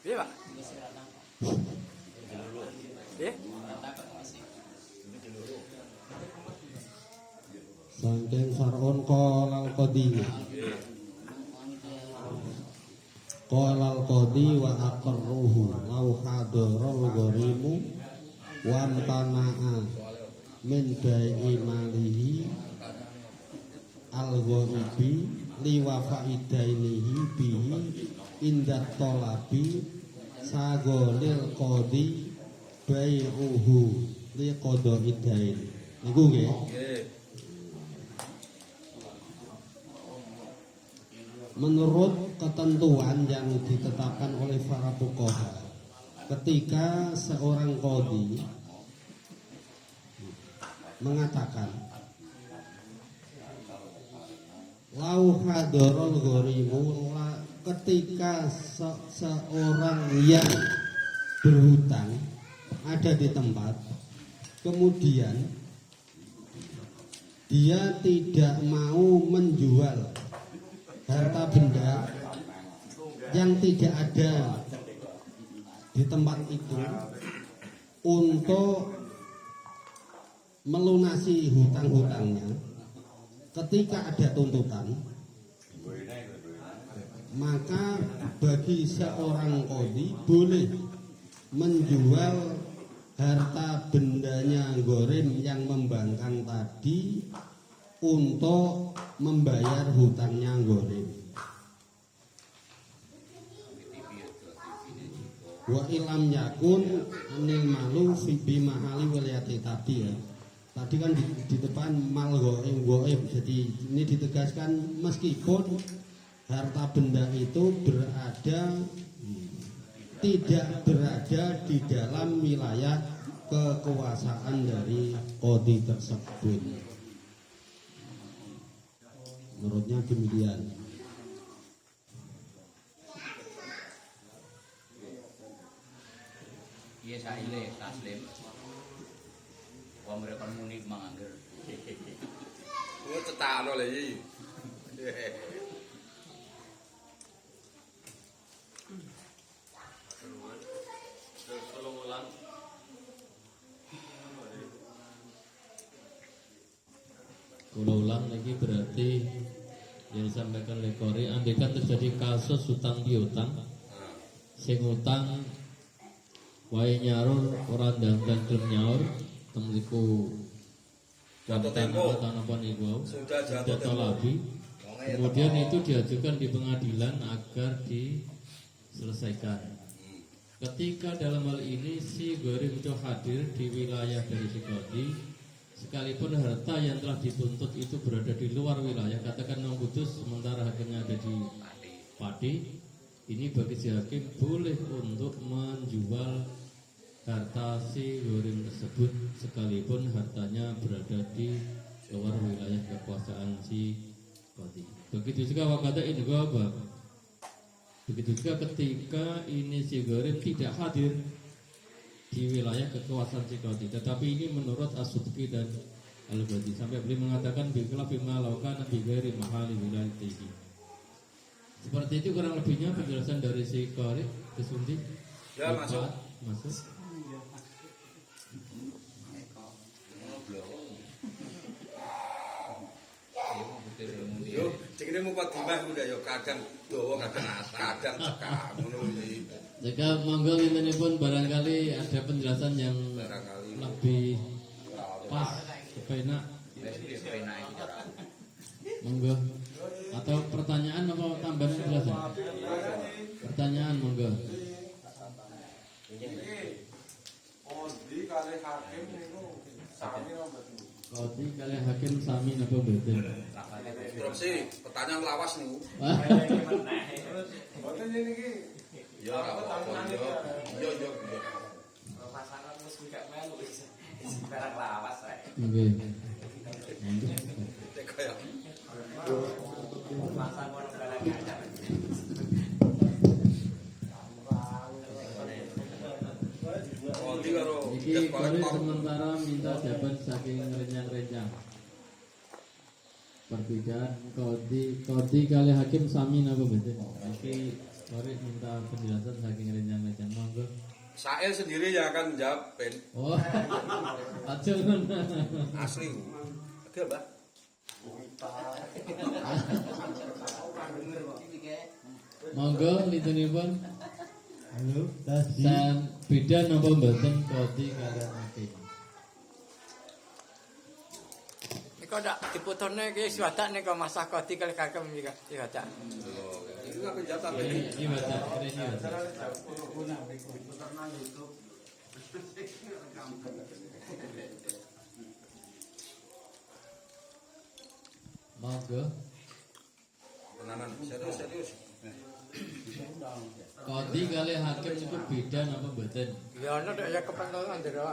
Piye, Pak? Piye? Saking Faraun qalal qadi. Qalal qadi wa aqarruhu law hadarul gharimu wa amtana'a min bai'i malihi al-ghaibi li wa faidainihi bihi inda talabi sagolil qadi bai'uhu li qadaidain. Niku nggih. Menurut ketentuan yang ditetapkan oleh para fuqaha, ketika seorang qadhi mengatakan lau hadarul gharimu, ketika seorang yang berhutang ada di tempat, kemudian dia tidak mau menjual harta benda yang tidak ada di tempat itu untuk melunasi hutang-hutangnya. Ketika ada tuntutan, maka bagi seorang qadhi boleh menjual harta bendanya gharim yang membangkang tadi untuk membayar hutangnya gharim. Wa ilam yakun anil malu fi mahali wilayati tadi ya. Tadi kan di depan mal ghaib. Jadi ini ditegaskan meskipun harta benda itu tidak berada di dalam wilayah kekuasaan dari qadhi tersebut. Menurutnya demikian. Iya saile taslim. Wong mereka muni mangangger. Kuwi tetano lho iki. Kula ulang lagi berarti yang disampaikan oleh Kori, andaikan terjadi kasus hutang piutang, sing utang wae nyaur ora ndang gelem nyaur, temriku jatuh napa niku sudah tolabi. Kemudian itu diajukan di pengadilan agar diselesaikan. Ketika dalam hal ini si gharim itu hadir di wilayah dari si qadhi, sekalipun harta yang telah dituntut itu berada di luar wilayah, katakan memutus sementara hakimnya ada di Pati, ini bagi si hakim boleh untuk menjual harta si gharim tersebut sekalipun hartanya berada di luar wilayah kekuasaan si qadhi. Begitu juga wakata ini ghabab. Begitu juga ketika ini si gharim tidak hadir di wilayah kekuasaan si qadhi, tetapi ini menurut As-Subki dan Al-Ghazali sampai beliau mengatakan bikla bima laukan bi ghairi mahali wilayatihi. Seperti itu kurang lebihnya penjelasan dari si Qari Kesundi. Ya, masuk. Yo, cekne mukadimah udah yo kadang dawa kadang cekak ngono iki. Jika monggo pun barangkali ada penjelasan yang lebih pas, enak. Monggo. Atau pertanyaan apa tambahan penjelasan? Pertanyaan monggo. Qadhi kali hakim sami napa mboten? Proksi, pertanyaan lawas niku. Mboten niki. Ya apa-apa yo. Pasangan mesti gak melu wis. Barang lawas ae. Nggih. Tek kaya. Pasang ono barang anyar. Iki Kori sementara minta jawaban saking renyang-renyang. Perbedaan Qadhi kali hakim sami napa mboten? Iki Mari minta penjelasan saking rencang-rencang monggo. Sail sendiri yang akan menjawab Ben. Oh, aja ngono. Asli. Oke, Mbak. Monggo litunipun. Halo, tes San beda napa mboten Kodi kalian Hakim? Nika ndak diputune iki swadak nika masak Kodi kali Hakim iki swadak. Itu apa jawab Ini baca, ini baca. Monggo. Tenanan serius. Kodi kali Hakim niku beda napa mboten? Ya ono nek ya kepentingan ndero.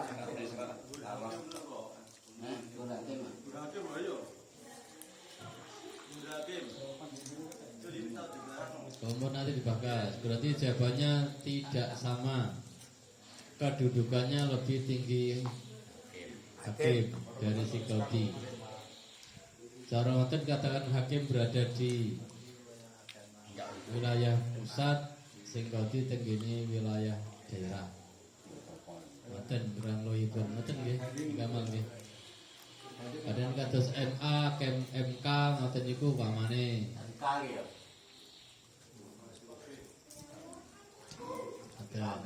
Kemudian nanti dibahas. Berarti jawabannya tidak sama. Kedudukannya lebih tinggi Hakim dari si Kodi. Cara ngoten katakan Hakim berada di wilayah pusat, sing Kodi tenggene wilayah daerah. Ngoten kurang luwihipun ngoten nggih, gamal nggih. Kadang kados MA, MK ngoten niku pamane. Kali ya. Ada.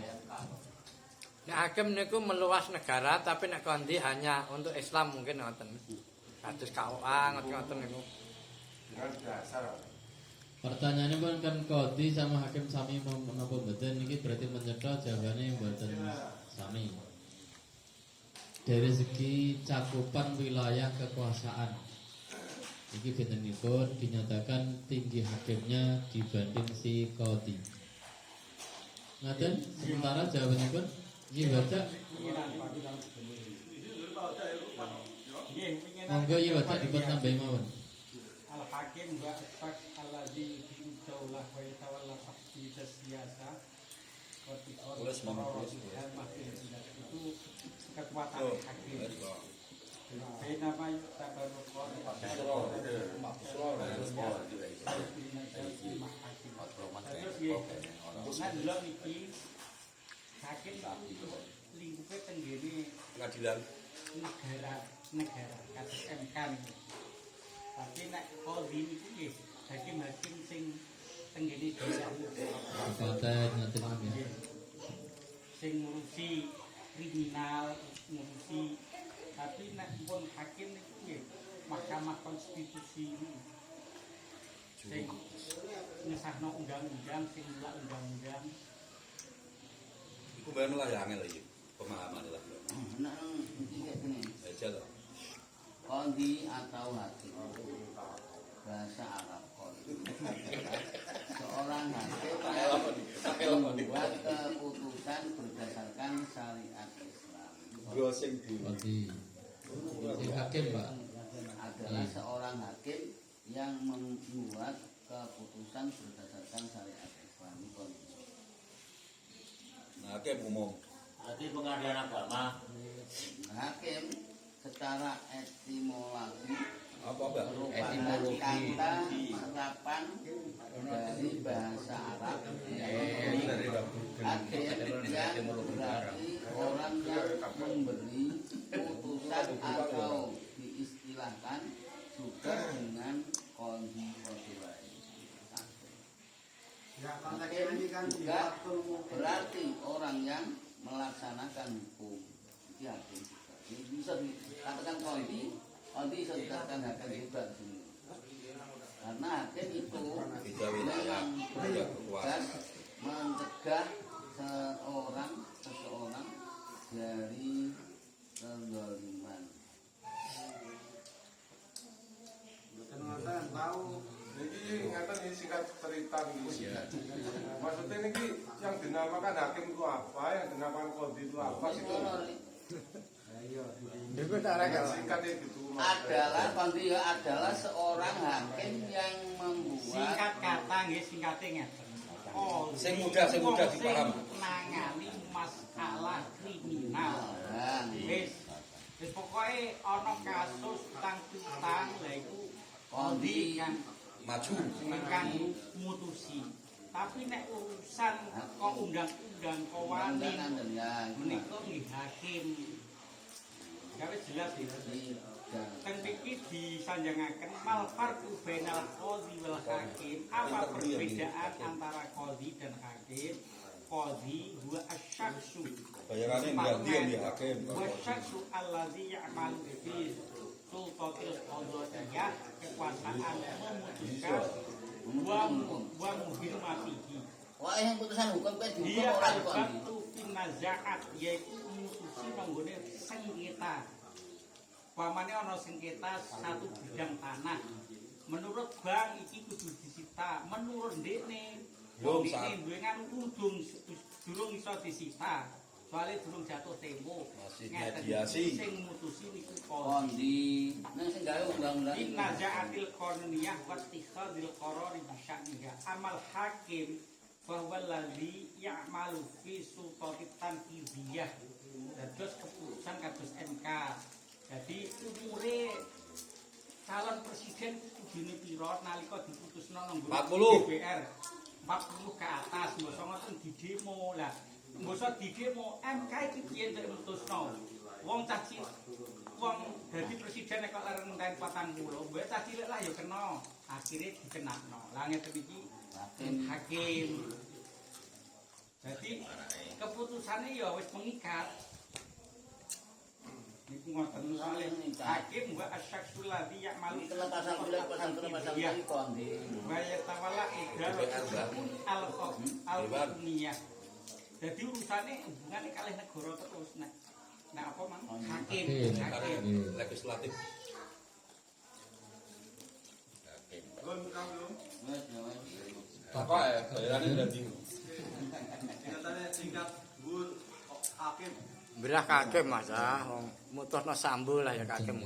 Nek Hakim niku meluas negara tapi nek Kondi hanya untuk Islam mungkin ngoten. Kados KUA ngoten niku. Pertanyaannya pun kan Kodi sama Hakim sami menapa mboten niki berarti menyedot jawabannya mboten sami. Dari segi cakupan wilayah kekuasaan, ini bentenipun dinyatakan tinggi hakimnya dibanding si Kodi. Ngaten, sementara jawabannya pun ini baca. Monggo iya baca dipun tambahi mawon. Al-Hakim wa Asfaq alladhi bi'udaulah wa yatawalla tafsir siyasa itu kekuatan hakim. Benama tabarukon terus delok iki hakim lingkupe tenggene Pengadilan. negara kasus MK niku. Tapi nek Kodi niku nggih hakim-hakim sing tenggene daerah Kabupaten ngaten nggih. sing ngurusi kriminal, ngurusi tapi nek pun hakim niku nggih Mahkamah Konstitusi sing ngesahno undang-undang, sing nulak undang-undang. Iku bae lah ya angel iki. Pemahaman lah. Nah, ini kayak gini. Aja lah. Kondi atau hakim bahasa Arab kondi. Seorang hakim membuat keputusan berdasarkan syariat Islam. Kodi. Si Hakim, Pak. Adalah seorang hakim yang membuat keputusan berdasarkan syariat Islam. Kondi. Nah, hakim umum. Berarti pengadilan agama. Hakim secara etimologi Apa Mbak? merupakan kata serapan dari bahasa Arab hakim yang berarti orang yang memberi putusan atau diistilahkan juga dengan kondi lain. Hakim juga berarti orang yang melaksanakan hukum. Itu hakim juga. Ini bisa dikatakan kondi bisa dikatakan hakim juga di sini. Karena hakim itu yang bertugas mencegah seseorang dari kezaliman. Jadi ingatan ini singkat cerita gitu. Maksudnya ini yang dinamakan hakim itu apa, yang dinamakan kodi itu apa sih? Singkatnya gitu. Adalah kondi adalah seorang hakim yang membuat Singkat kata nggih singkate ngeten. Oh, Sing mudah dipaham. Nangani masalah kriminal. Wis. Wis pokoke ana kasus utang-utang lha iku Kondi kan Maju. ingkang mutusi. Tapi nek urusan kok undang-undang kok wali Undangan dengan menika nggih hakim. Gawe jelas iki. Teng iki disanjangaken mal farqu bainal qadhi wal hakim. Apa perbedaan antara qadhi dan hakim? Qadhi huwa asy-syakhsu. Bayarannya ganti yang di hakim. Wa syakhsu allazi ya'malu fi sultatil qadhiyah, kekuasaan memutuskan wa muhimatihi. Wah, yang putusan hukum kan dihukum Dia orang kok. al-batu fin nazaat, yaitu mutusi nanggone sengketa. Pamane ana sengketa satu bidang tanah. Menurut bank iki kudu disita, menurut ndekne Yo, wong saat- iki duwe kan durung iso disita. Soale durung jatuh tempo. Masih Ngeten mediasi. iki sing mutusi niku kon. Kondi, nang sing gawe undang-undang In iki. nazaatil qanuniyah wa ittikhadil qarari bi sya'niha. Amal hakim bahwa ladzi ya'malu fi sultatit tanfidiyah. Dados keputusan kados MK. Jadi umure calon presiden kudune pira nalika diputusno nang 40. DPR. 40 ke atas, mboso ngoten di demo lah. Mboso di demo MK iki piye nek mutusno. Wong cah cilik wong dadi presiden nek kok larang ngenteni 40, mbek cah cilik lah ya kena. Akhire dikenakno. Lah ngeten iki hakim. Jadi keputusannya ya wis mengikat. Niku ngoten soalé hakim wa asyaksul ladzi ya'malu Iki kena pasal kula pasal kali kondi. wa yatawalla idaratu al-hukmiyah. Jadi urusannya hubungannya kalih negara terus nek apa mang hakim. Karena legislatif. Wes, ya wes. Apa ya? Bayarannya ganti. Belah hakim Mas, wong mutusno sambu lah ya hakim.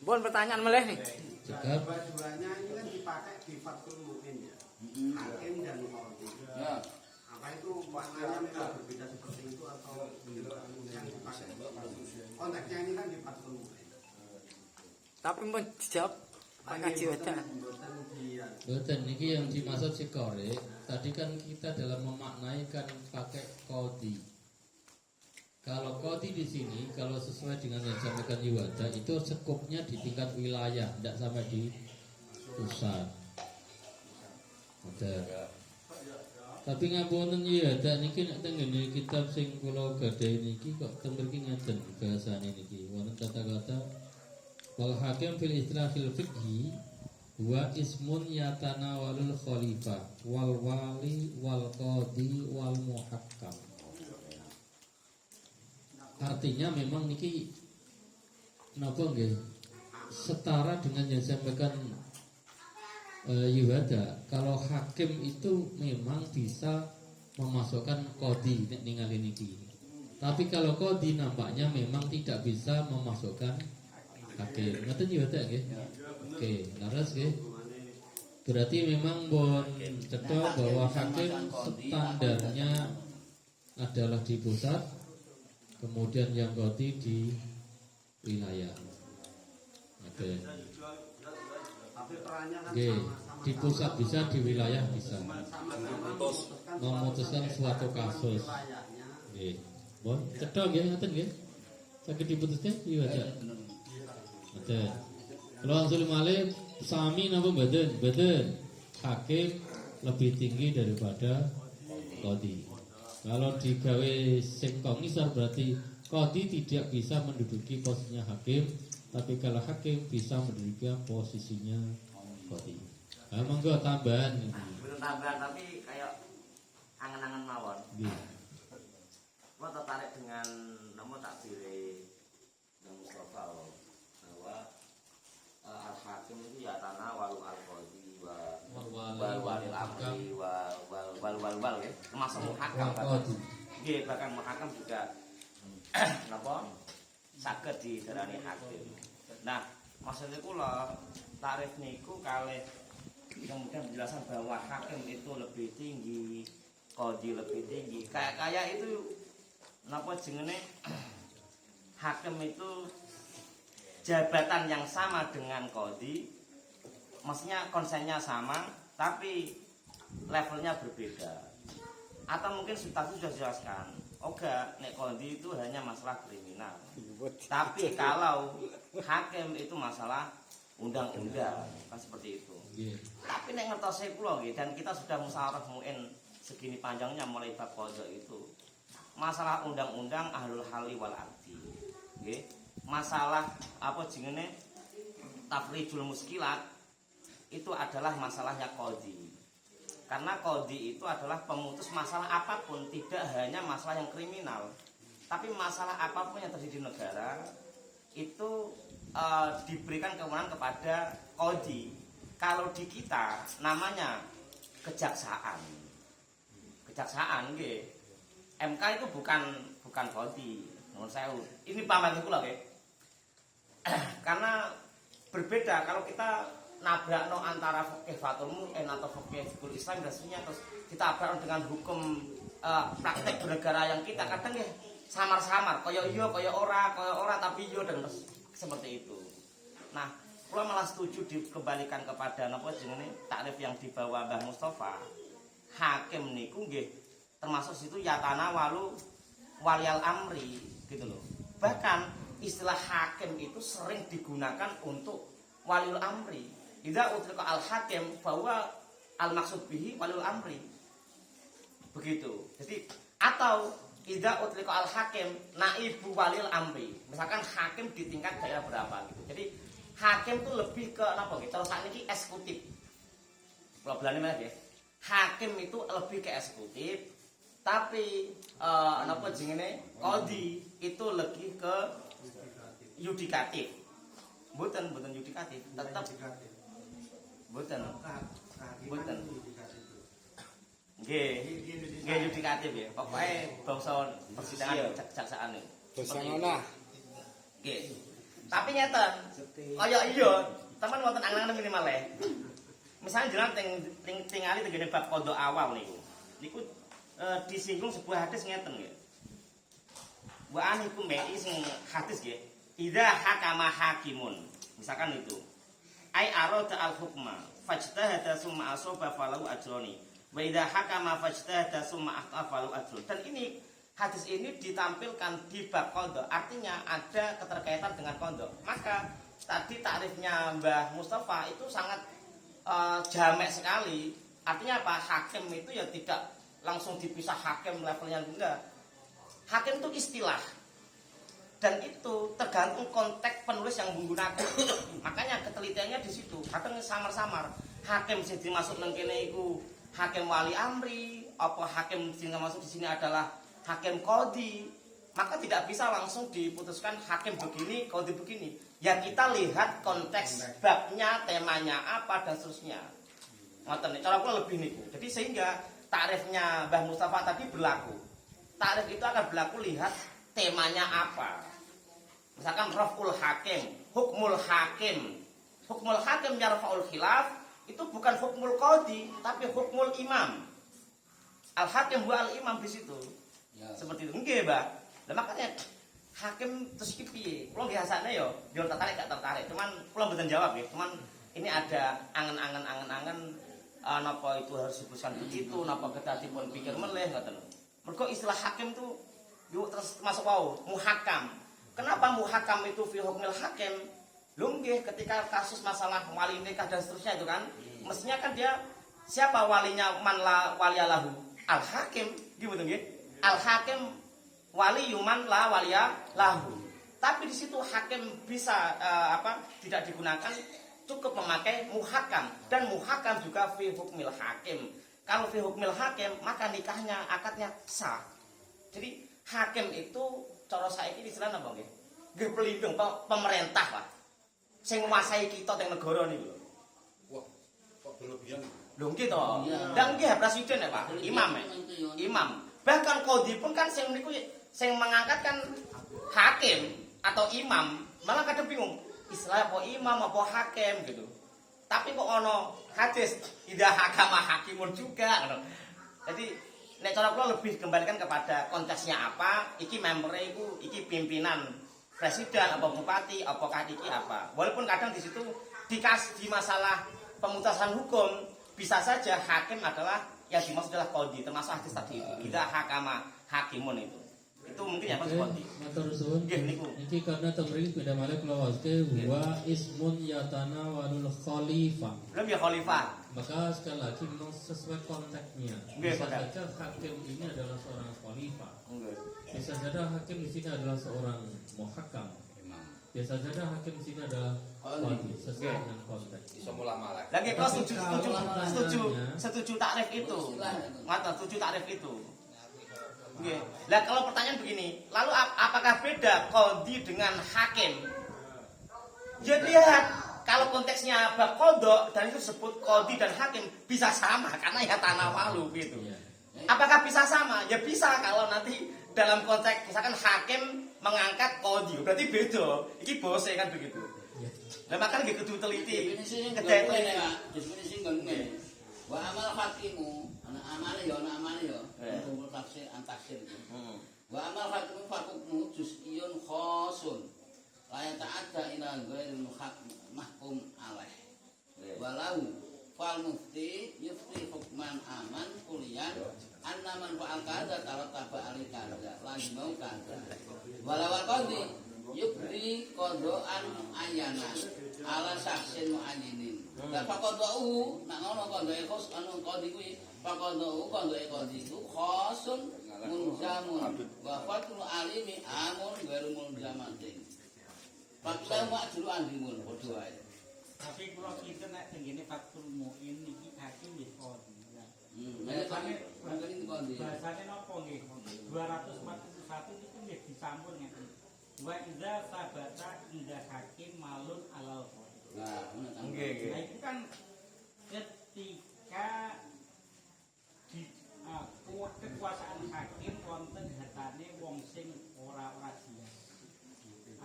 Pun pertanyaan meleh nih. Cekap. Dua-duanya ini kan dipakai di Fathul Mu'in ya. Hakim dan qadhi. Ya. Apa itu maknanya memang berbeda seperti itu atau yang dipakai? Konteksnya ini kan di Fathul Mu'in. Tapi pun dijawab Pak Kaji Wedan. Betul, ini yang dimaksud si korek. Tadi kan kita dalam memaknai kan pakai qadhi. Kalau qadhi di sini, kalau sesuai dengan yang disampaikan Yuwada, itu sekupnya di tingkat wilayah, tidak sampai di pusat. Ada. Tapi ngapunten Yuwada niki nek teng ngene kitab sing kula gadhahi niki kok teng mriki ngeten bahasane niki. Wonten kata-kata wal hakim fil istilah fil fiqhi wa ismun yatana walul khalifah wal wali wal qadi wal muhakkam. Artinya memang niki napa nggih setara dengan yang disampaikan Yuwada. Kalau hakim itu memang bisa memasukkan qadi nek ningali niki. Tapi kalau qadi nampaknya memang tidak bisa memasukkan hakim. Ngoten Yuwada nggih? Oke, laras nggih. Berarti memang bon cetha bahwa hakim standarnya adalah di pusat, kemudian yang qadhi di wilayah. Oke. Tapi perannya kan Oke, di pusat bisa, di wilayah bisa. Memutuskan suatu kasus. Oke. Bon, cetha nggih ngoten nggih. Saged diputuskan iya aja. Oke. Kalau langsung malih sami napa mboten? Mboten. Hakim lebih tinggi daripada qadhi. Kalau digawe sing komisar berarti qadhi tidak bisa menduduki posisinya hakim, tapi kalau hakim bisa menduduki posisinya qadhi. Nah, monggo tambahan ini. Belum tambahan tapi kayak angan-angan mawon. Nggih. Lo tertarik dengan nama takbir yang Mustafa bahwa al-hakim itu ya tanah walu al-qadhi wal walil amri wal ya termasuk muhakam nggih bahkan muhakam juga napa saged didarani hakim. Nah, maksudnya kula tarif niku kalih kemudian penjelasan bahwa hakim itu lebih tinggi, qadhi lebih tinggi. Kayak itu napa jenenge hakim itu jabatan yang sama dengan qadhi, maksudnya konsennya sama, tapi levelnya berbeda. Atau mungkin tadi sudah dijelaskan, oga nek kondi itu hanya masalah kriminal. Tapi kalau hakim itu masalah undang-undang, kan seperti itu. Tapi nek ngertose kula nggih, dan kita sudah musyawarah muin segini panjangnya mulai bab qadha itu. Masalah undang-undang ahlul hali wal aqdi. Nggih. Masalah apa jenenge tafrijul muskilat itu adalah masalahnya qadhi. Karena qadhi itu adalah pemutus masalah apapun, tidak hanya masalah yang kriminal, tapi masalah apapun yang terjadi di negara itu diberikan kewenangan kepada qadhi. Kalau di kita namanya kejaksaan. Kejaksaan nggih. MK itu bukan qadhi. Nuwun sewu. Ini pamane kula nggih. Karena berbeda kalau kita nabrakno antara fikih fatul mu'in atau fikih Islam rasanya terus kita tabrakno dengan hukum praktek bernegara yang kita kadang ya samar-samar kaya iya kaya ora tapi iya dan seperti itu. Nah, kula malah setuju dikembalikan kepada napa jenenge takrif yang dibawa Mbah Mustafa. Hakim niku nggih termasuk situ yatana walu walial amri gitu loh. Bahkan istilah hakim itu sering digunakan untuk waliul amri. Idza utlqa al-hakim bahwa al-maksud bihi waliul amri. Begitu. Jadi atau idza utlqa al-hakim naibu walil amri. Misalkan hakim di tingkat daerah berapa gitu. Jadi hakim itu lebih ke napa gitu. Terus sakniki eksekutif. Kalau belane mana ya? Hakim itu lebih ke eksekutif, tapi napa jenenge qadhi itu lebih ke yudikatif. Mboten yudikatif, tetap Mboten. Nggih yudikatif ya. Pokoke bangsa persidangan kejaksaan niku. Basa ngono. Nggih. Tapi nyata kaya iya, teman wonten angen-angen minimal le. Misalnya jenengan tingali tengene bab qadha awal niku. Niku disinggung sebuah hadis ngeten nggih. Wa anikum mei sing hadis nggih. Idza hakama hakimun. Misalkan itu. Ai arada al-hukma fajtahada summa asaba falahu ajroni. Wa idza hakama fajtahada summa akhta falahu ajrun. Dan ini hadis ini ditampilkan di bab qadha. Artinya ada keterkaitan dengan qadha. Maka tadi takrifnya Mbah Mustafa itu sangat jamek sekali. Artinya apa? Hakim itu ya tidak langsung dipisah hakim levelnya enggak. Hakim itu istilah. Dan itu tergantung konteks penulis yang menggunakan. Makanya ketelitiannya di situ. Kadang samar-samar. Hakim sing dimaksud nang kene iku hakim wali amri, apa hakim sing dimaksud di sini adalah hakim qadhi. Maka tidak bisa langsung diputuskan hakim begini, qadhi begini. Ya kita lihat konteks babnya, temanya apa dan seterusnya. Ngoten cara kula lebih niku. Jadi sehingga takrifnya Mbah Mustafa tadi berlaku. Takrif itu akan berlaku lihat temanya apa. Misalkan raf'ul hakim, hukmul hakim. Hukmul hakim yarfa'ul khilaf itu bukan hukmul qadhi tapi hukmul imam. Al hakim wa al imam di situ. Ya. Seperti itu. Nggih, Mbak. Lah makanya hakim terus iki piye? Kula biasane yo tertarik gak tertarik. Cuman kula mboten jawab ya. Cuman ini ada angen-angen napa itu harus disebutkan begitu, napa kita dipun pikir meleh ngoten. Mergo istilah hakim itu yuk terus masuk muhakam. Kenapa muhakam itu fi hukmil hakim? Nggih ketika kasus masalah wali nikah dan seterusnya itu kan, mestinya kan dia siapa walinya man la waliyalahu? Al hakim, gitu nggih. Al hakim wali yuman la waliyalahu. Tapi di situ hakim bisa tidak digunakan, cukup memakai muhakam dan muhakam juga fi hukmil hakim. Kalau fi hukmil hakim maka nikahnya akadnya sah. Jadi hakim itu cara saiki istilahnya apa nggih? Nggih pelindung pemerintah lah. Sing nguasai kita teng negara niku. Wah, kok berlebihan. Lho nggih to. Lah nggih presiden ya, Pak. Imam ya. Imam. Bahkan qadhi pun kan sing niku sing mengangkat kan hakim atau imam. Malah kadang bingung. Istilah apa imam apa hakim gitu. Tapi kok ono hadis idza hakama hakimun juga ngono. Jadi nek cara kula lebih kembalikan kepada konteksnya apa, iki membernya iku iki pimpinan presiden apa bupati apakah iki apa. Walaupun kadang di situ di masalah pemutusan hukum bisa saja hakim adalah yang dimaksud adalah qadhi, termasuk hadis tadi itu. Kita hakama hakimun itu. Itu mungkin ya Pak Qadhi. Matur suwun. Nggih niku. Iki karena temriki beda malih kula waske wa ismun yatana walul khalifah. Belum ya khalifah. Maka sekali lagi memang sesuai konteksnya. Nggih, Bisa betul. saja hakim ini adalah seorang khalifah. Nggih. Bisa saja hakim di sini adalah seorang muhakam. Biasa saja hakim di sini adalah qadhi sesuai dengan konteks. Iso mulama lah. Lagi kau setuju Kalau setuju takrif itu. Mata setuju takrif itu. Nggih. Lah kalau pertanyaan begini, lalu apakah beda qadhi dengan hakim? Ya lihat, kalau konteksnya bab qadha dan itu disebut qadhi dan hakim bisa sama karena ya tanah malu gitu. Iya. Apakah bisa sama? Ya bisa kalau nanti dalam konteks misalkan hakim mengangkat qadhi, berarti beda. Iki bose kan begitu. Lah makanya nggih kudu teliti. Definisi Kedai ngene, teliti. Pak. Definisi ngene. Wa amal hakimu, ana amale ya, kumpul tafsir antaksir. Wa amal hakimu fakukmu juz'iyun khosun. La ta'adda ila ghairil mahkum alaih. Walau fal mufti yufti hukman aman kulian anna man fa'al kadza tarattaba alaihi kadza lazimau kadza. Walau qadhi yubri qadaan ayanan ala saksin mu'ayyinin. Lah faqadau nak ngono qadae khos anu qadhi kuwi faqadau qadae ku khosun mulzamun wa fatul alimi amun ghairu mulzamatin. Fakta ma'juru andimun padha wae. Tapi kula kinten nek tenggene Fathul Muin iki hakim nggih qadhi. Bahasane napa nggih? 241 itu nggih disampun ngeten. Wa idza sabata inda hakim malun alal qadhi. Nah, Nggih, Nah itu kan ketika di kekuasaan hakim wonten hatane wong sing ora jelas.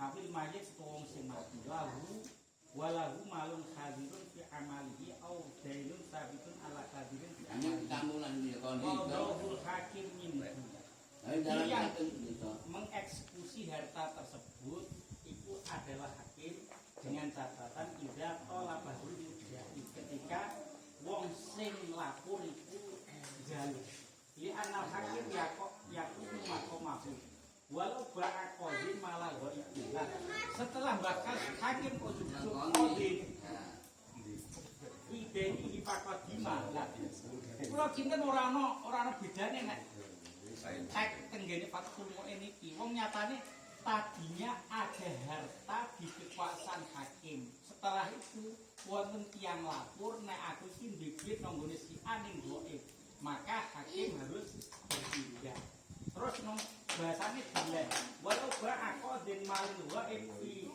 Awil mayit wong sing mati walahu malun hadirun fi amalihi au dailun sabitun ala hadirin fi hanya amalihi. kambulan dia kondi. Wallahul hakim minhu. Yang mengeksekusi harta tersebut itu adalah hakim dengan catatan tidak tolak bahul ketika wong sing lapor itu jalur. Li anal hakim yakumu makomahu. Walau ba'akodin malah go'ibilah. Setelah bakal hakim ujuk-ujuk kodin ideni hipakodimah. Kalau kita orang bedanya nek tenggene Fathul Muin iki wong nyatane tadinya ada harta di kekuasaan hakim. Setelah itu wonten tiyang lapor nek aku iki ndekit nanggone si aning goib. Maka hakim harus bertindak. Terus bahasanya dilek walau ba'akodin malin goib fi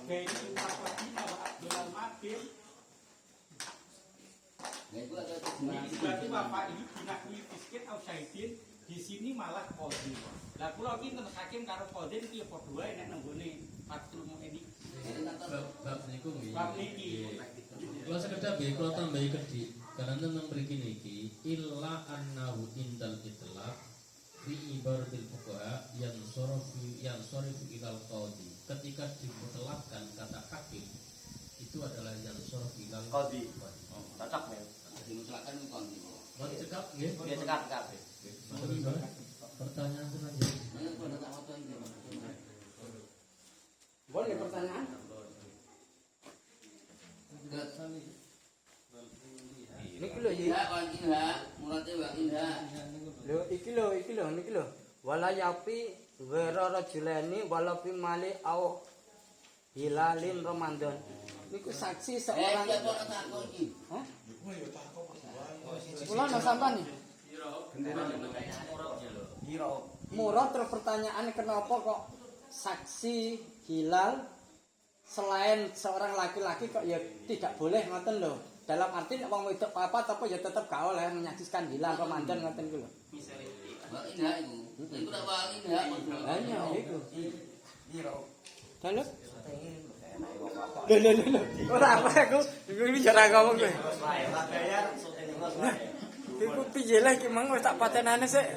dari hipakodimah wa abdulal mabil. Berarti bapak ini binakui fiskin atau syahidin di sini malah qadhi. Lah kula iki ten hakim karo qadhi iki ya padha wae nek nenggone Fathul Muin iki. bab niku nggih. Bab niki. Kalau sekedar nggih kula tambahi kedhi, karena tentang mriki niki illa annahu indal itlaq fi ibaratil fuqaha yang sorifu ilal qadhi. Ketika dimutlakkan kata hakim itu adalah yang sorifu ilal Qadhi. Cocok ya. Dimutlakkan itu kondi. Mau cekap nggih? Dia cekap. Pertanyaan selanjutnya. Mana pada tak foto ini. Boleh pertanyaan? Niki lho Ya kon inha, murate wa inha. iki lho niki lho. Wala yapi wera rajulani wala fi mali au hilalin Ramadan. Niku saksi seorang. Ya kok takon iki. Hah? Kula nang sampean nih. Murah terus pertanyaan kenapa kok saksi hilal selain seorang laki-laki kok ya tidak boleh ngoten lho. Dalam arti nek wong wedok apa ya tetep gak oleh menyaksikan hilal Ramadan ngoten ku lho. Wa inha iku. Iku tak wa inha. Hanya iku. Iro. Dalem. Lho. Ora apa aku. Iki jarang ngomong kowe. Bayar, bayar, Iku piye lah iki mang wis tak patenane sik.